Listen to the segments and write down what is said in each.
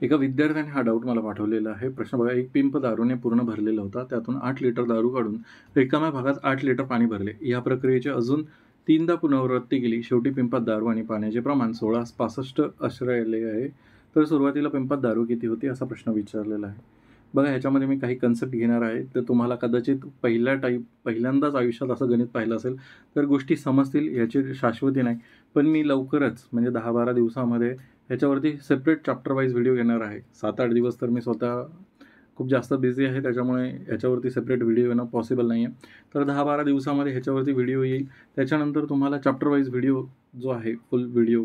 एका विद्यार्थ्याने हा डाऊट मला पाठवलेला आहे. प्रश्न बघा, एक पिंप दारूने पूर्ण भरलेला होता. त्यातून 8 लिटर दारू काढून रिकाम्या भागात 8 लिटर पाणी भरले. या प्रक्रियेची अजून 3दा पुनरावृत्ती केली. शेवटी पिंपात दारू आणि पाण्याचे प्रमाण 16:65 आले आहे. तर सुरुवातीला पिंपात दारू किती होती असा प्रश्न विचारलेला आहे. बघा, ह्याच्यामध्ये मी काही कन्सेप्ट घेणार आहे. तर तुम्हाला कदाचित पहिल्यांदाच आयुष्यात असं गणित पाहिलं असेल तर गोष्टी समजतील, याची शाश्वती नाही. पण मी लवकरच म्हणजे 10-12 दिवसामध्ये ह्याच्यावरती सेपरेट चॅप्टर वाईज व्हिडिओ घेणार आहे. 7-8 दिवस तर मी स्वतः खूप जास्त बिझी आहे, त्याच्यामुळे ह्याच्यावरती सेपरेट व्हिडिओ येणं पॉसिबल नाही आहे. तर 10-12 दिवसामध्ये ह्याच्यावरती व्हिडिओ येईल. त्याच्यानंतर तुम्हाला चॅप्टर वाईज व्हिडिओ जो आहे फुल व्हिडिओ,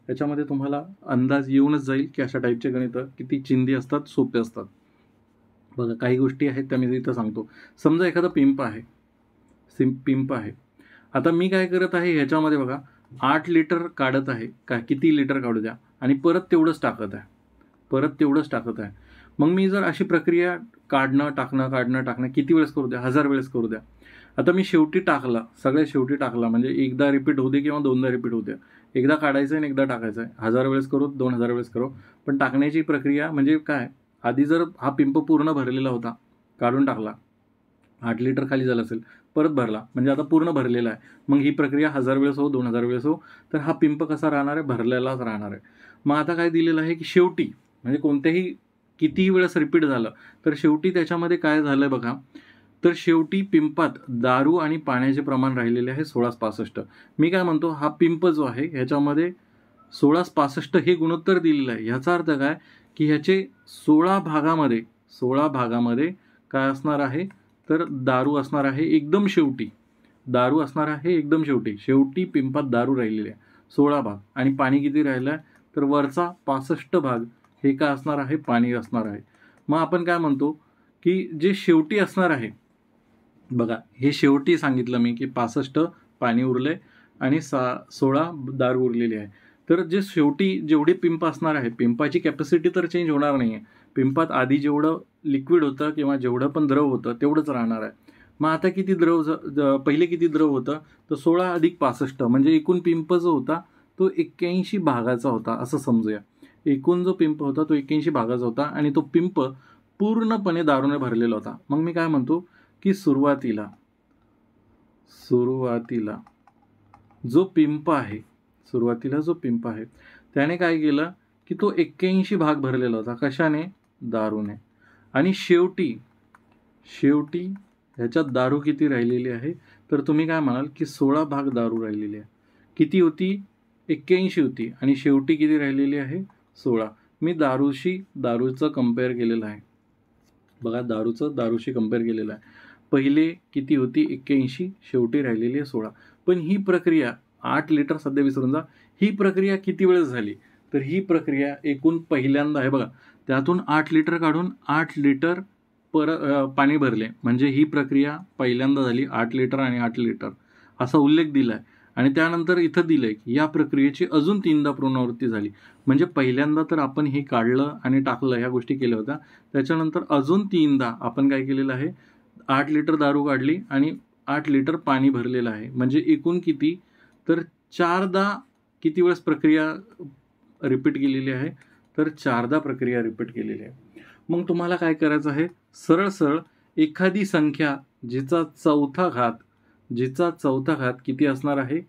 त्याच्यामध्ये तुम्हाला अंदाज येऊनच जाईल की अशा टाईपचे गणितं किती चिंदी असतात, सोपे असतात. बघा, काही गोष्टी आहेत त्या मी इथं सांगतो. समजा एखादा पिंप आहे, पिंप आहे. आता मी काय करत आहे ह्याच्यामध्ये बघा, 8 लिटर काढत आहे का, किती लिटर काढू द्या, आणि परत तेवढंच टाकत आहे. मग मी जर अशी प्रक्रिया काढणं टाकणं किती वेळेस करू द्या, 1000 वेळेस करू द्या. आता मी शेवटी टाकला, सगळ्यात शेवटी टाकला, म्हणजे एकदा रिपीट होऊ दे किंवा 2दा रिपीट होऊ द्या. एकदा काढायचं आहे आणि एकदा टाकायचं आहे. 1000 वेळेस करू, 2000 वेळेस करू, पण टाकण्याची प्रक्रिया म्हणजे काय, आधी जर हा पिंप पूर्ण भरलेला होता, काढून टाकला, 8 लिटर खाली झालं असेल, परत भरला, म्हणजे आता पूर्ण भरलेला आहे. मग ही प्रक्रिया 1000 वेळेस हो, 2000 वेळेस हो, तर हा पिंप कसा राहणार आहे, भरलेलाच राहणार आहे. मग आता काय दिलेलं आहे की शेवटी म्हणजे कोणत्याही कितीही वेळेस रिपीट झालं तर शेवटी त्याच्यामध्ये काय झालं बघा, तर शेवटी पिंपात दारू आणि पाण्याचे प्रमाण राहिलेले आहे 16:65. मी काय म्हणतो, हा पिंप जो आहे ह्याच्यामध्ये 16:65 हे गुणोत्तर दिलेलं आहे. ह्याचा अर्थ काय की ह्याचे 16 भागामध्ये काय असणार आहे, तर दारू असणार आहे एकदम शेवटी. शेवटी पिंपात दारू राहिलेली आहे 16 भाग, आणि पाणी किती राहिलं आहे, तर वरचा 65 भाग हे काय असणार आहे, पाणी असणार आहे. मग आपण काय म्हणतो की जे शेवटी असणार आहे, बघा हे शेवटी सांगितलं मी की 65 पाणी उरले आणि 16 दारू उरलेली आहे. तर जे शेवटी जेवढे पिंप असणार आहे, पिंपाची कॅपॅसिटी तर चेंज होणार नाही आहे. पिंपात आधी जेवढं लिक्विड होतं किंवा जेवढं पण द्रव होतं तेवढंच राहणार आहे. मग आता किती पहिले किती द्रव होतं, तर 16 अधिक 65, म्हणजे एकूण पिंप जो होता तो 81 भागाचा होता असं समजूया. एकूण जो पिंप होता तो 81 भागाचा होता आणि तो पिंप पूर्णपणे दारूने भरलेला होता. मग मी काय म्हणतो की सुरुवातीला जो पिंप आहे त्याने काय केलं की तो 81 भाग भरलेला होता, कशाने, दारूने. आणि शेवटी ह्याच्यात दारू किती राहिलेली आहे, तर तुम्ही काय म्हणाल की 16 भाग दारू राहिलेली आहे. किती होती, 81 होती, आणि शेवटी किती राहिलेली आहे, 16. मी दारूचं कम्पेअर केलेलं आहे. बघा, दारूशी कम्पेअर केलेलं आहे. पहिले किती होती, 81, शेवटी राहिलेली आहे 16. पण ही प्रक्रिया 8 लिटर सध्या विसरून जा, ही प्रक्रिया किती वेळेस झाली, तर ही प्रक्रिया एकूण पहिल्यांदा आहे बघा. त्यातून 8 लिटर काढून 8 लिटर पाणी भरले, म्हणजे ही प्रक्रिया पहिल्यांदा झाली 8 लिटर आणि 8 लिटर असा उल्लेख दिला आहे. आणि त्यानंतर इथं दिलंय की या प्रक्रियेची अजून 3दा पुनरावृत्ती झाली. म्हणजे पहिल्यांदा तर आपण हे काढलं आणि टाकलं, ह्या गोष्टी केल्या होत्या. त्याच्यानंतर अजून 3दा आपण काय केलेलं आहे, 8 लिटर दारू काढली आणि 8 लिटर पाणी भरलेलं आहे. म्हणजे एकूण किती, तर 4दा किती वेळेस प्रक्रिया रिपीट केलेली आहे, तर 4दा प्रक्रिया रिपीट केलेली आहे. मग तुम्हाला काय करायचं आहे, सरळ एखादी संख्या जिचा चौथा घात किती असणार आहे,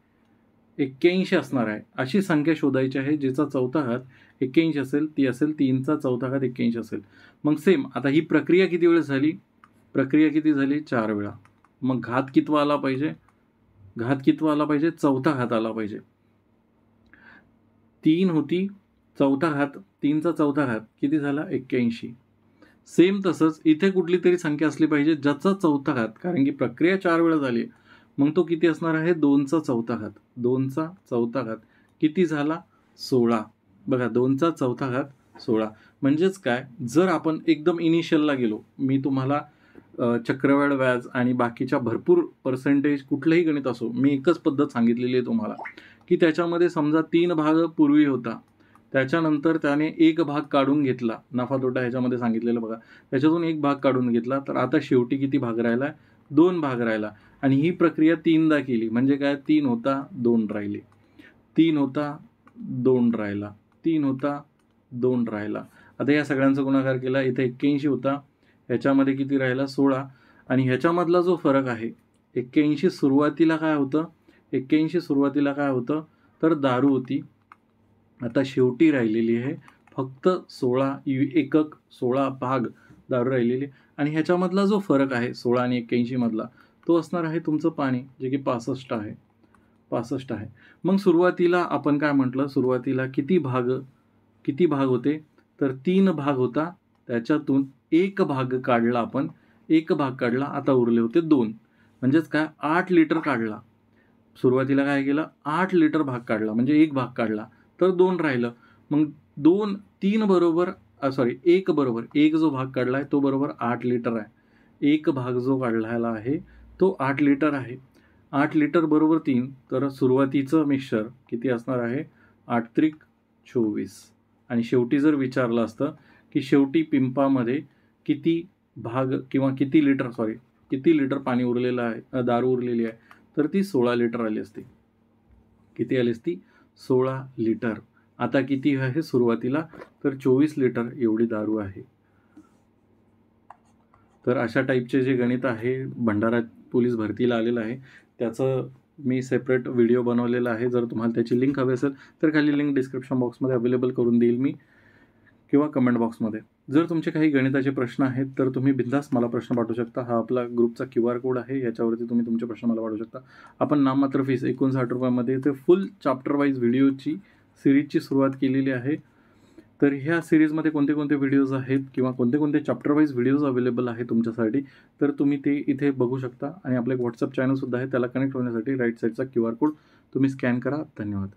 81 असणार आहे, अशी संख्या शोधायची आहे जिचा चौथा घात 81 असेल. ती असेल 3चा चौथा घात 81 असेल. मग सेम आता ही प्रक्रिया किती वेळेस झाली, 4 वेळा. मग घात कितवा आला पाहिजे, चौथा घात आला पाहिजे. 3 होती, चौथा घात, 3चा चौथा घात किती झाला, 81. सेम तसंच इथे कुठली तरी संख्या असली पाहिजे ज्याचा चौथा घात, कारण की प्रक्रिया 4 वेळा झाली, मग तो किती असणार आहे, 2चा चौथा घात किती झाला, 16. बघा, 2चा चौथा घात 16. म्हणजेच काय, जर आपण एकदम इनिशियलला गेलो, मी तुम्हाला चक्रवाढ व्याज आणि बाकीच्या भरपूर पर्सेंटेज कुठलंही गणित असो, मी एकच पद्धत सांगितलेली आहे तुम्हाला की त्याच्यामध्ये समजा 3 भाग पूर्वी होता, त्याच्यानंतर त्याने एक भाग काढून घेतला, नफा तोटा ह्याच्यामध्ये सांगितलेलं बघा, त्याच्यातून एक भाग काढून घेतला, तर आता शेवटी किती भाग राहिला, 2 भाग राहिला. आणि ही प्रक्रिया 3दा केली, म्हणजे काय, 3 होता 2 राहिले, 3 होता 2 राहिला, 3 होता 2 राहिला. आता या सगळ्यांचा गुणाकार केला, इथे 81 होता, ह्याच्यामध्ये किती राहिला 16, आणि ह्याच्यामधला जो फरक आहे 81 सुरुवातीला काय होतं, 81 सुरुवातीला काय होतं तर दारू होती. आता शेवटी राहिलेली आहे फक्त 16 एकक 16 भाग दारू राहिलेली, आणि ह्याच्यामधला जो फरक आहे 16 आणि 81 मधला तो असणार आहे तुमचं पाणी, जे की 65 आहे. 65 आहे. मग सुरुवातीला आपण काय म्हटलं, सुरुवातीला किती भाग होते तर 3 भाग होता, त्याच्यातून एक भाग काढला आपण, एक भाग काढला, आता उरले होते 2, म्हणजेच काय 8 लिटर काढला. सुरुवातीला काय केलं 8 लिटर भाग काढला, म्हणजे एक भाग काढला तर 2 राहिलं. मग 3 बरोबर एक बरोबर एक जो भाग काढला आहे तो बरोबर 8 लिटर आहे. एक भाग जो काढलेला आहे तो 8 लिटर आहे. 8 लिटर बरोबर 3, तर सुरुवातीचं मिक्सचर किती असणार आहे 8 त्रिक 24. आणि शेवटी जर विचारलं असतं की शेवटी पिंपामध्ये किती भाग किंवा किती लिटर पाणी उरलेलं आहे, दारू उरलेली आहे, तर ती 16 लिटर आली असती. किती आली असती 16 लिटर. आता किती आहे सुरुवातीला तर 24 लिटर एवढी दारू आहे. तर अशा टाईपचे जे गणित आहे भंडारा पोलीस भरतीला आलेलं आहे, त्याचं मी सेपरेट व्हिडिओ बनवलेला आहे. जर तुम्हाला त्याची लिंक हवी असेल तर खाली लिंक डिस्क्रिप्शन बॉक्समध्ये अवेलेबल करून देईल मी, किंवा कमेंट बॉक्समध्ये. जर तुमचे काही गणिताचे प्रश्न आहेत तर तुम्ही बिनधास्त मला प्रश्न पाठवू शकता. हा आपला ग्रुपचा QR कोड आहे, याच्यावरती तुम्ही तुमचे प्रश्न मला पाठवू शकता. आपण नाममात्र फीस 59 रुपयामध्ये ते फुल चॅप्टर वाईज व्हिडिओची सिरीजची सुरुवात केलेली आहे. तर ह्या सिरीजमध्ये कोणते कोणते व्हिडिओज आहेत किंवा कोणते कोणते चॅप्टर वाईज व्हिडिओज अवेलेबल आहे तुमच्यासाठी, तर तुम्ही ते इथे बघू शकता. आणि आपलं एक व्हॉट्सअप चॅनलसुद्धा आहे, त्याला कनेक्ट होण्यासाठी राईट साईडचा QR कोड तुम्ही स्कॅन करा. धन्यवाद.